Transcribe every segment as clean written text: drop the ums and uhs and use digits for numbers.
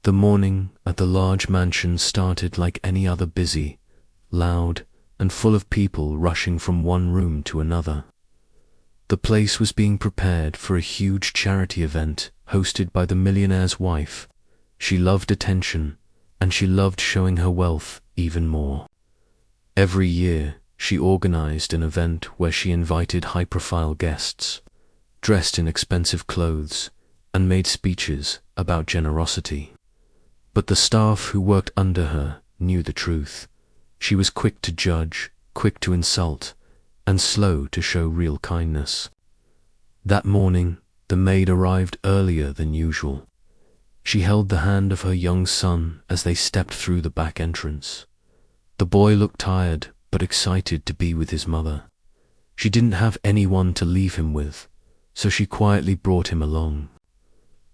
The morning at the large mansion started like any other, busy, loud, and full of people rushing from one room to another. The place was being prepared for a huge charity event hosted by the millionaire's wife. She loved attention, and she loved showing her wealth even more. Every year, she organized an event where she invited high-profile guests, dressed in expensive clothes, and made speeches about generosity. But the staff who worked under her knew the truth. She was quick to judge, quick to insult, and slow to show real kindness. That morning, the maid arrived earlier than usual. She held the hand of her young son as they stepped through the back entrance. The boy looked tired but excited to be with his mother. She didn't have anyone to leave him with, so she quietly brought him along.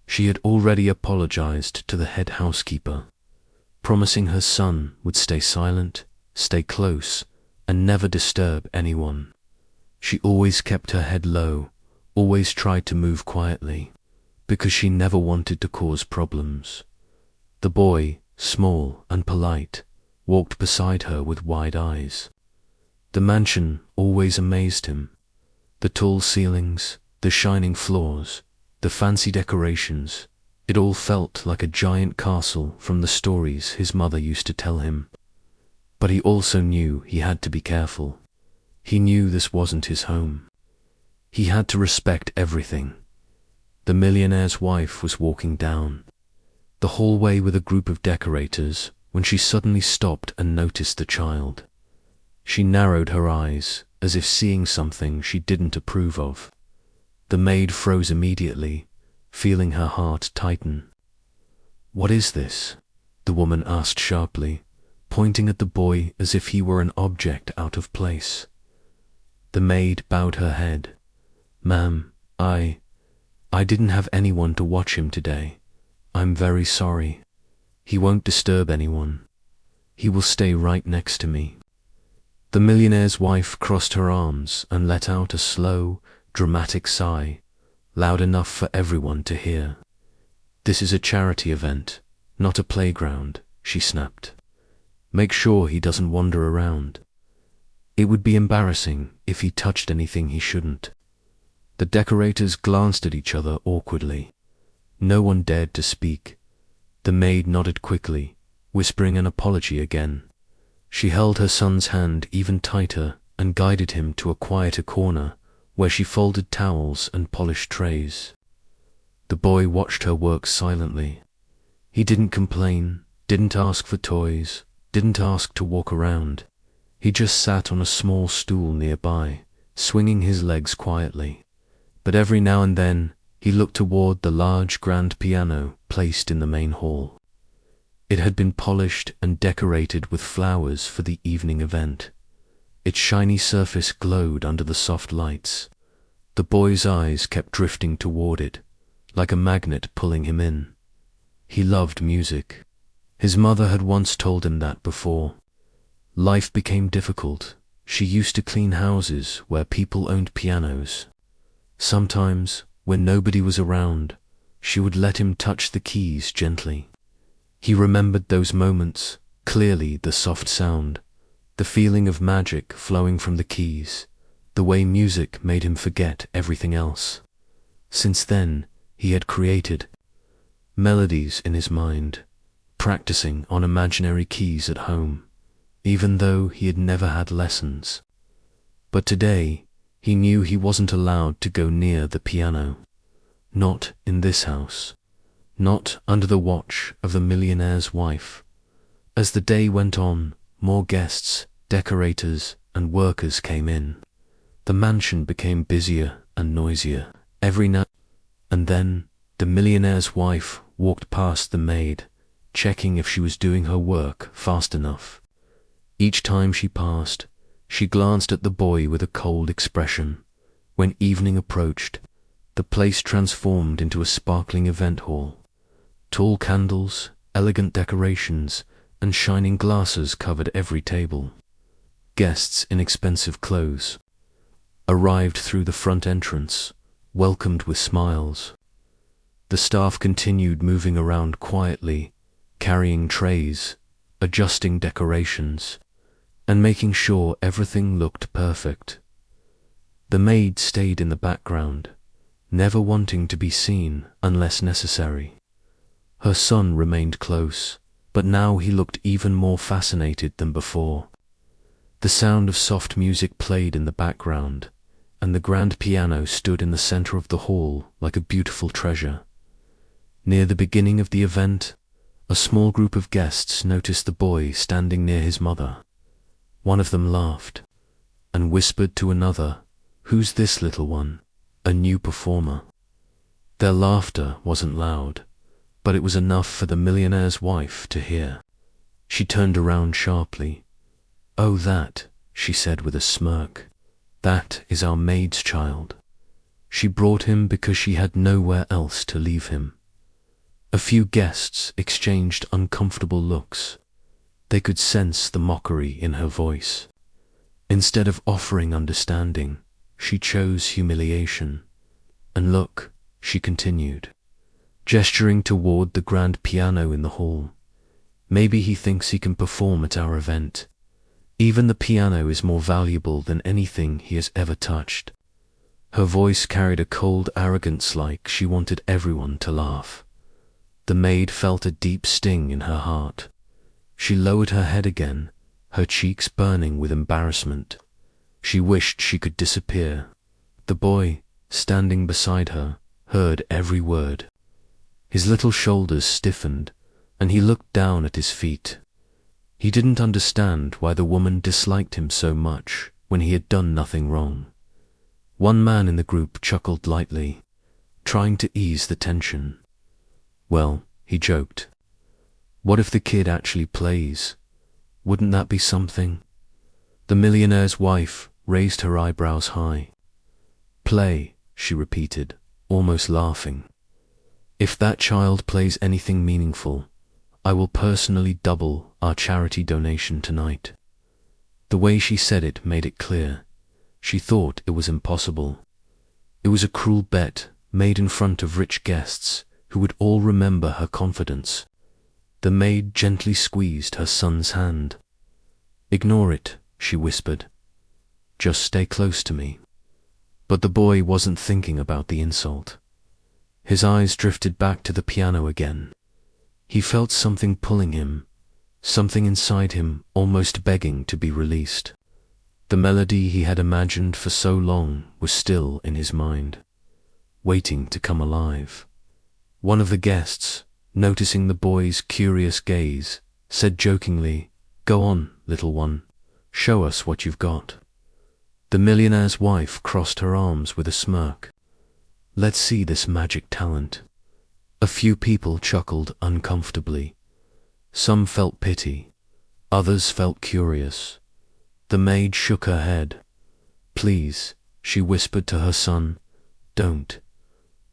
She had already apologized to the head housekeeper, promising her son would stay silent, stay close, and never disturb anyone. She always kept her head low, always tried to move quietly, because she never wanted to cause problems. The boy, small and polite, walked beside her with wide eyes. The mansion always amazed him. The tall ceilings, the shining floors, the fancy decorations, it all felt like a giant castle from the stories his mother used to tell him. But he also knew he had to be careful. He knew this wasn't his home. He had to respect everything. The millionaire's wife was walking down the hallway with a group of decorators when she suddenly stopped and noticed the child. She narrowed her eyes as if seeing something she didn't approve of. The maid froze immediately, feeling her heart tighten. "What is this?" the woman asked sharply, pointing at the boy as if he were an object out of place. The maid bowed her head. "Ma'am, I didn't have anyone to watch him today. I'm very sorry. He won't disturb anyone. He will stay right next to me." The millionaire's wife crossed her arms and let out a slow, dramatic sigh, loud enough for everyone to hear. "This is a charity event, not a playground," she snapped. "Make sure he doesn't wander around. It would be embarrassing if he touched anything he shouldn't." The decorators glanced at each other awkwardly. No one dared to speak. The maid nodded quickly, whispering an apology again. She held her son's hand even tighter and guided him to a quieter corner where she folded towels and polished trays. The boy watched her work silently. He didn't complain, didn't ask for toys, didn't ask to walk around. He just sat on a small stool nearby, swinging his legs quietly. But every now and then, he looked toward the large grand piano placed in the main hall. It had been polished and decorated with flowers for the evening event. Its shiny surface glowed under the soft lights. The boy's eyes kept drifting toward it, like a magnet pulling him in. He loved music. His mother had once told him that before. Life became difficult. She used to clean houses where people owned pianos. Sometimes, when nobody was around, she would let him touch the keys gently. He remembered those moments, clearly, the soft sound, the feeling of magic flowing from the keys, the way music made him forget everything else. Since then, he had created melodies in his mind, practicing on imaginary keys at home, even though he had never had lessons. But today, he knew he wasn't allowed to go near the piano. Not in this house. Not under the watch of the millionaire's wife. As the day went on, more guests, decorators, and workers came in. The mansion became busier and noisier. Every now and then, the millionaire's wife walked past the maid, checking if she was doing her work fast enough. Each time she passed, she glanced at the boy with a cold expression. When evening approached, the place transformed into a sparkling event hall. Tall candles, elegant decorations, and shining glasses covered every table. Guests in expensive clothes arrived through the front entrance, welcomed with smiles. The staff continued moving around quietly, carrying trays, adjusting decorations, and making sure everything looked perfect. The maid stayed in the background, never wanting to be seen unless necessary. Her son remained close, but now he looked even more fascinated than before. The sound of soft music played in the background, and the grand piano stood in the center of the hall like a beautiful treasure. Near the beginning of the event, a small group of guests noticed the boy standing near his mother. One of them laughed and whispered to another, "Who's this little one? A new performer." Their laughter wasn't loud, but it was enough for the millionaire's wife to hear. She turned around sharply. "Oh, that," she said with a smirk, "that is our maid's child. She brought him because she had nowhere else to leave him." A few guests exchanged uncomfortable looks. They could sense the mockery in her voice. Instead of offering understanding, she chose humiliation. "And look," she continued, gesturing toward the grand piano in the hall. "Maybe he thinks he can perform at our event. Even the piano is more valuable than anything he has ever touched." Her voice carried a cold arrogance, like she wanted everyone to laugh. The maid felt a deep sting in her heart. She lowered her head again, her cheeks burning with embarrassment. She wished she could disappear. The boy, standing beside her, heard every word. His little shoulders stiffened, and he looked down at his feet. He didn't understand why the woman disliked him so much when he had done nothing wrong. One man in the group chuckled lightly, trying to ease the tension. "Well," he joked, "what if the kid actually plays? Wouldn't that be something?" The millionaire's wife raised her eyebrows high. "Play," she repeated, almost laughing. "If that child plays anything meaningful, I will personally double our charity donation tonight." The way she said it made it clear. She thought it was impossible. It was a cruel bet made in front of rich guests who would all remember her confidence. The maid gently squeezed her son's hand. "Ignore it," she whispered. "Just stay close to me." But the boy wasn't thinking about the insult. His eyes drifted back to the piano again. He felt something pulling him, something inside him almost begging to be released. The melody he had imagined for so long was still in his mind, waiting to come alive. One of the guests, noticing the boy's curious gaze, said jokingly, "Go on, little one, show us what you've got." The millionaire's wife crossed her arms with a smirk. "Let's see this magic talent." A few people chuckled uncomfortably. Some felt pity, others felt curious. The maid shook her head. "Please," she whispered to her son, "don't."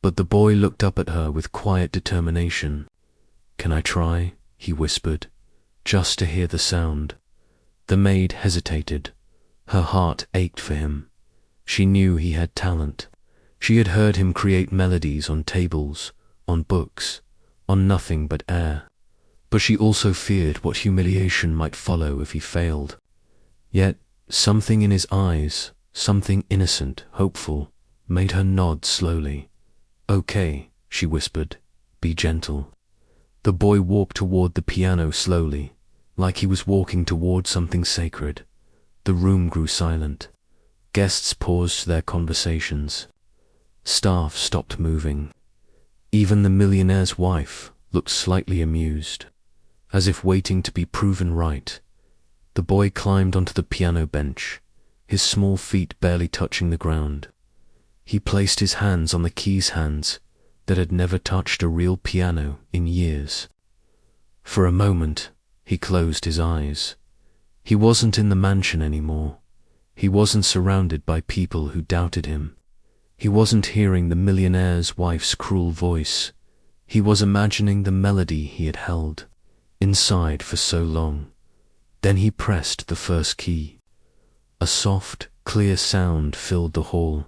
But the boy looked up at her with quiet determination. "Can I try?" he whispered, just to hear the sound. The maid hesitated. Her heart ached for him. She knew he had talent. She had heard him create melodies on tables, on books, on nothing but air. But she also feared what humiliation might follow if he failed. Yet something in his eyes, something innocent, hopeful, made her nod slowly. "Okay," she whispered, "be gentle." The boy walked toward the piano slowly, like he was walking toward something sacred. The room grew silent. Guests paused their conversations. Staff stopped moving. Even the millionaire's wife looked slightly amused, as if waiting to be proven right. The boy climbed onto the piano bench, his small feet barely touching the ground. He placed his hands on the keys hands that had never touched a real piano in years. For a moment, he closed his eyes. He wasn't in the mansion anymore. He wasn't surrounded by people who doubted him. He wasn't hearing the millionaire's wife's cruel voice. He was imagining the melody he had held inside for so long. Then he pressed the first key. A soft, clear sound filled the hall.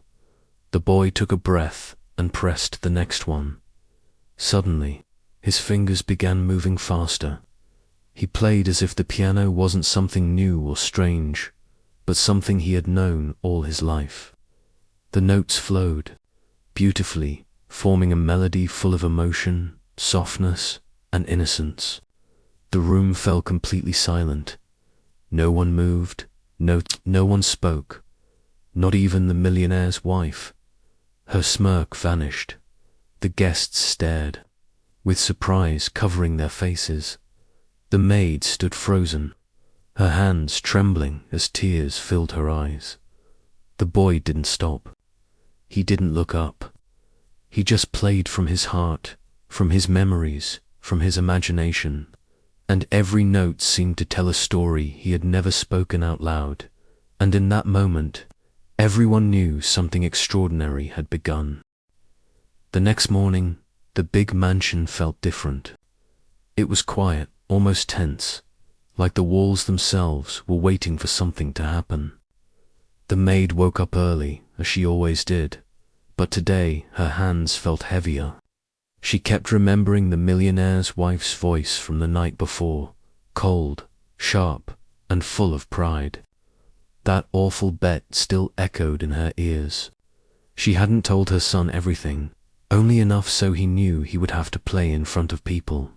The boy took a breath and pressed the next one. Suddenly, His fingers began moving faster. He played as if the piano wasn't something new or strange, but something he had known all his life. The notes flowed beautifully, forming a melody full of emotion, softness, and innocence. The room fell completely silent. No one moved, no one spoke, not even the millionaire's wife. Her smirk vanished. The guests stared, with surprise covering their faces. The maid stood frozen, her hands trembling as tears filled her eyes. The boy didn't stop. He didn't look up. He just played from his heart, from his memories, from his imagination, and every note seemed to tell a story he had never spoken out loud. And in that moment, everyone knew something extraordinary had begun. The next morning, the big mansion felt different. It was quiet, almost tense, like the walls themselves were waiting for something to happen. The maid woke up early, as she always did, but today her hands felt heavier. She kept remembering the millionaire's wife's voice from the night before, cold, sharp, and full of pride. That awful bet still echoed in her ears. She hadn't told her son everything, only enough so he knew he would have to play in front of people.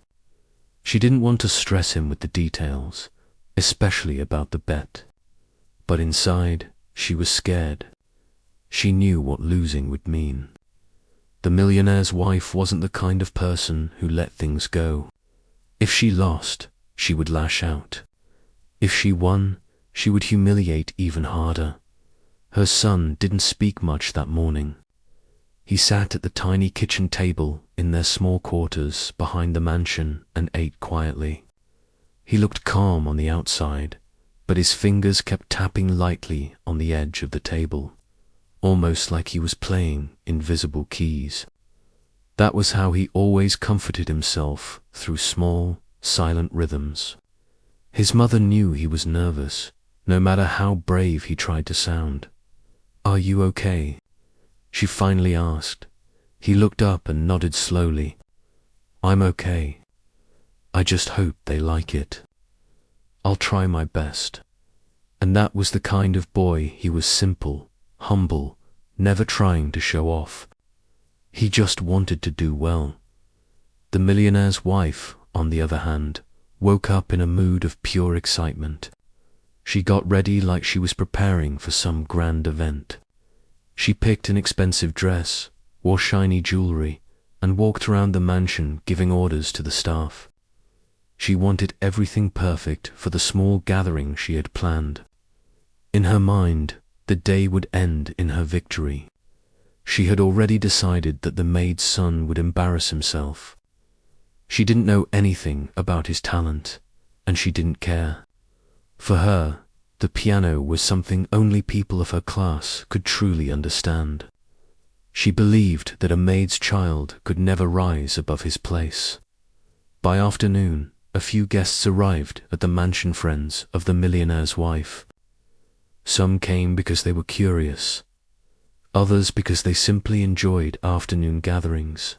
She didn't want to stress him with the details, especially about the bet. But inside, she was scared. She knew what losing would mean. The millionaire's wife wasn't the kind of person who let things go. If she lost, she would lash out. If she won, she would humiliate even harder. Her son didn't speak much that morning. He sat at the tiny kitchen table in their small quarters behind the mansion and ate quietly. He looked calm on the outside, but his fingers kept tapping lightly on the edge of the table, almost like he was playing invisible keys. That was how he always comforted himself, through small, silent rhythms. His mother knew he was nervous, no matter how brave he tried to sound. "Are you okay?" she finally asked. He looked up and nodded slowly. "I'm okay. I just hope they like it. I'll try my best." And that was the kind of boy he was, simple, humble, never trying to show off. He just wanted to do well. The millionaire's wife, on the other hand, woke up in a mood of pure excitement. She got ready like she was preparing for some grand event. She picked an expensive dress, wore shiny jewelry, and walked around the mansion giving orders to the staff. She wanted everything perfect for the small gathering she had planned. In her mind, the day would end in her victory. She had already decided that the maid's son would embarrass himself. She didn't know anything about his talent, and she didn't care. For her, the piano was something only people of her class could truly understand. She believed that a maid's child could never rise above his place. By afternoon, a few guests arrived at the mansion, friends of the millionaire's wife. Some came because they were curious, others because they simply enjoyed afternoon gatherings.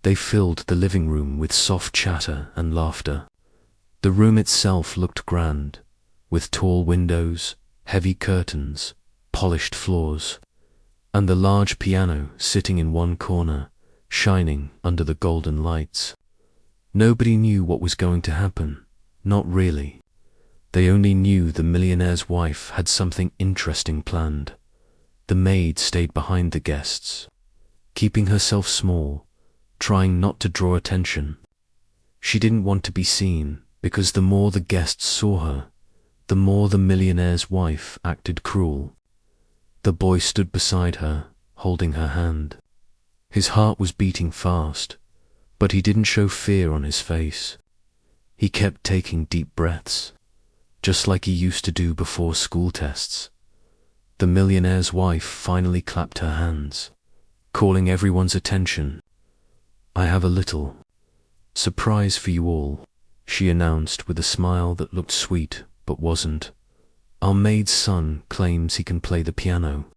They filled the living room with soft chatter and laughter. The room itself looked grand, with tall windows, heavy curtains, polished floors, and the large piano sitting in one corner, shining under the golden lights. Nobody knew what was going to happen, not really. They only knew the millionaire's wife had something interesting planned. The maid stayed behind the guests, keeping herself small, trying not to draw attention. She didn't want to be seen, because the more the guests saw her, the more the millionaire's wife acted cruel. The boy stood beside her, holding her hand. His heart was beating fast, but he didn't show fear on his face. He kept taking deep breaths, just like he used to do before school tests. The millionaire's wife finally clapped her hands, calling everyone's attention. "I have a little surprise for you all," she announced with a smile that looked sweet but wasn't. "Our maid's son claims he can play the piano,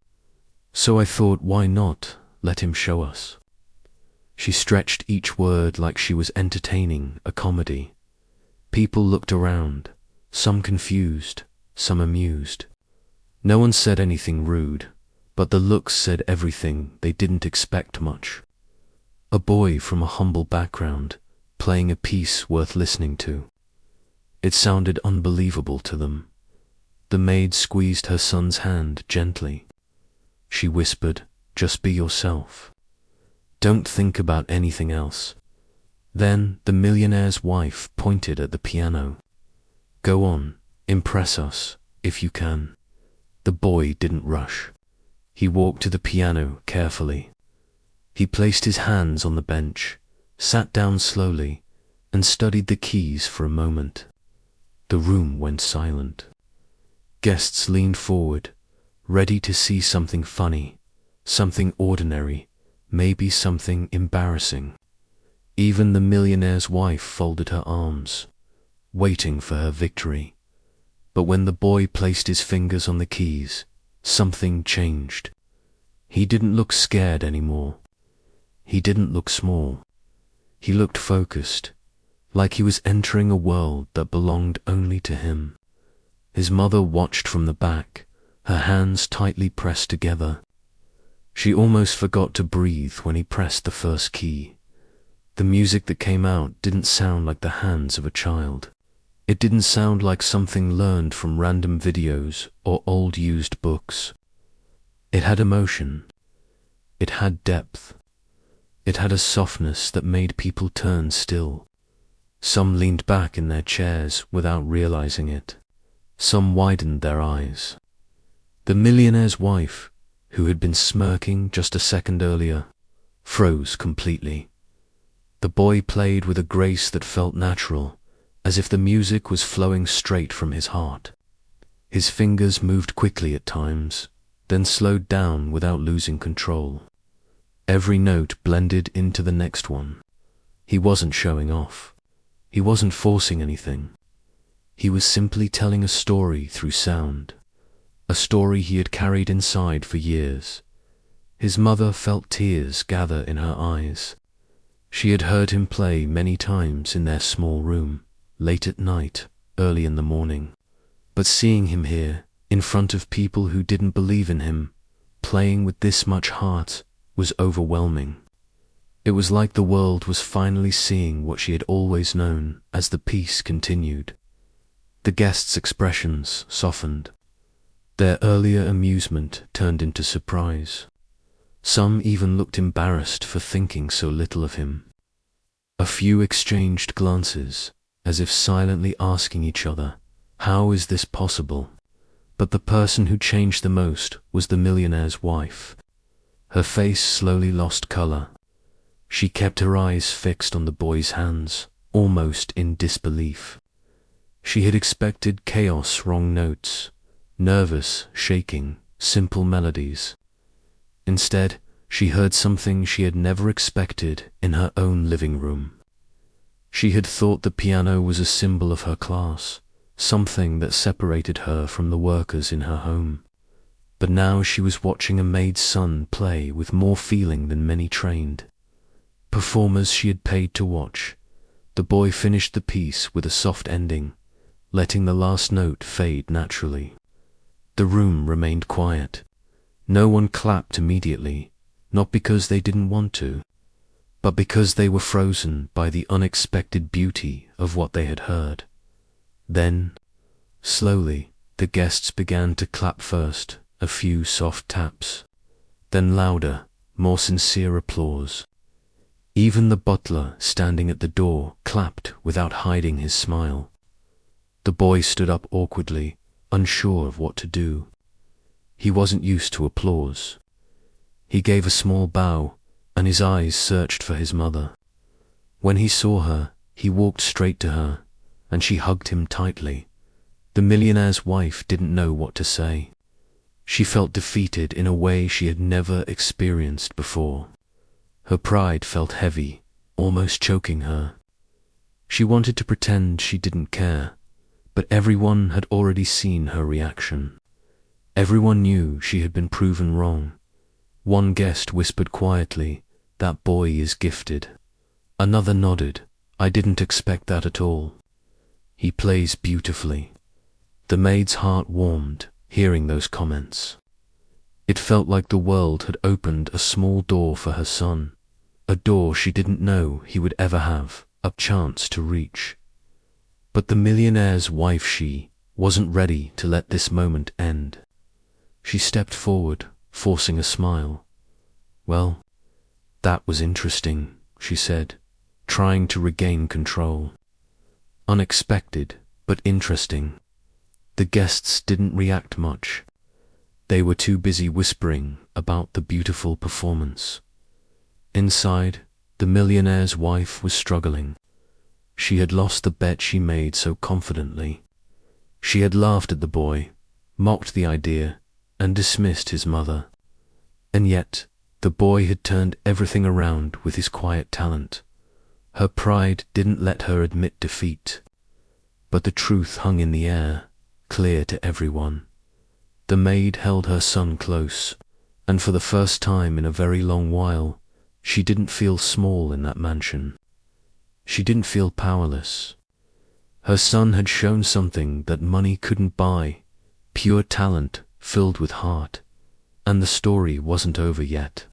so I thought, why not let him show us?" She stretched each word like she was entertaining a comedy. People looked around, some confused, some amused. No one said anything rude, but the looks said everything. They didn't expect much. A boy from a humble background, playing a piece worth listening to. It sounded unbelievable to them. The maid squeezed her son's hand gently. She whispered, "Just be yourself. Don't think about anything else." Then the millionaire's wife pointed at the piano. "Go on, impress us, if you can." The boy didn't rush. He walked to the piano carefully. He placed his hands on the bench, sat down slowly, and studied the keys for a moment. The room went silent. Guests leaned forward, ready to see something funny, something ordinary, maybe something embarrassing. Even the millionaire's wife folded her arms, waiting for her victory. But when the boy placed his fingers on the keys, something changed. He didn't look scared anymore. He didn't look small. He looked focused, like he was entering a world that belonged only to him. His mother watched from the back, her hands tightly pressed together. She almost forgot to breathe when he pressed the first key. The music that came out didn't sound like the hands of a child. It didn't sound like something learned from random videos or old used books. It had emotion. It had depth. It had a softness that made people turn still. Some leaned back in their chairs without realizing it. Some widened their eyes. The millionaire's wife, who had been smirking just a second earlier, froze completely. The boy played with a grace that felt natural, as if the music was flowing straight from his heart. His fingers moved quickly at times, then slowed down without losing control. Every note blended into the next one. He wasn't showing off. He wasn't forcing anything. He was simply telling a story through sound, a story he had carried inside for years. His mother felt tears gather in her eyes. She had heard him play many times in their small room, late at night, early in the morning. But seeing him here, in front of people who didn't believe in him, playing with this much heart, was overwhelming. It was like the world was finally seeing what she had always known as the piece continued. The guests' expressions softened. Their earlier amusement turned into surprise. Some even looked embarrassed for thinking so little of him. A few exchanged glances, as if silently asking each other, "How is this possible?" But the person who changed the most was the millionaire's wife. Her face slowly lost color. She kept her eyes fixed on the boy's hands, almost in disbelief. She had expected chaos, wrong notes, nervous, shaking, simple melodies. Instead, she heard something she had never expected in her own living room. She had thought the piano was a symbol of her class, something that separated her from the workers in her home. But now she was watching a maid's son play with more feeling than many trained performers she had paid to watch. The boy finished the piece with a soft ending, letting the last note fade naturally. The room remained quiet. No one clapped immediately, not because they didn't want to, but because they were frozen by the unexpected beauty of what they had heard. Then, slowly, the guests began to clap first, a few soft taps, then louder, more sincere applause. Even the butler standing at the door clapped without hiding his smile. The boy stood up awkwardly, unsure of what to do. He wasn't used to applause. He gave a small bow, and his eyes searched for his mother. When he saw her, he walked straight to her, and she hugged him tightly. The millionaire's wife didn't know what to say. She felt defeated in a way she had never experienced before. Her pride felt heavy, almost choking her. She wanted to pretend she didn't care, but everyone had already seen her reaction. Everyone knew she had been proven wrong. One guest whispered quietly, that boy is gifted." Another nodded. "I didn't expect that at all. He plays beautifully." The maid's heart warmed, hearing those comments. It felt like the world had opened a small door for her son, a door she didn't know he would ever have a chance to reach. But the millionaire's wife, she wasn't ready to let this moment end. She stepped forward, forcing a smile. "Well, that was interesting," she said, trying to regain control. "Unexpected, but interesting." The guests didn't react much. They were too busy whispering about the beautiful performance. Inside, the millionaire's wife was struggling. She had lost the bet she made so confidently. She had laughed at the boy, mocked the idea, and dismissed his mother. And yet, the boy had turned everything around with his quiet talent. Her pride didn't let her admit defeat. But the truth hung in the air, clear to everyone. The maid held her son close, and for the first time in a very long while, she didn't feel small in that mansion. She didn't feel powerless. Her son had shown something that money couldn't buy, pure talent filled with heart, and the story wasn't over yet.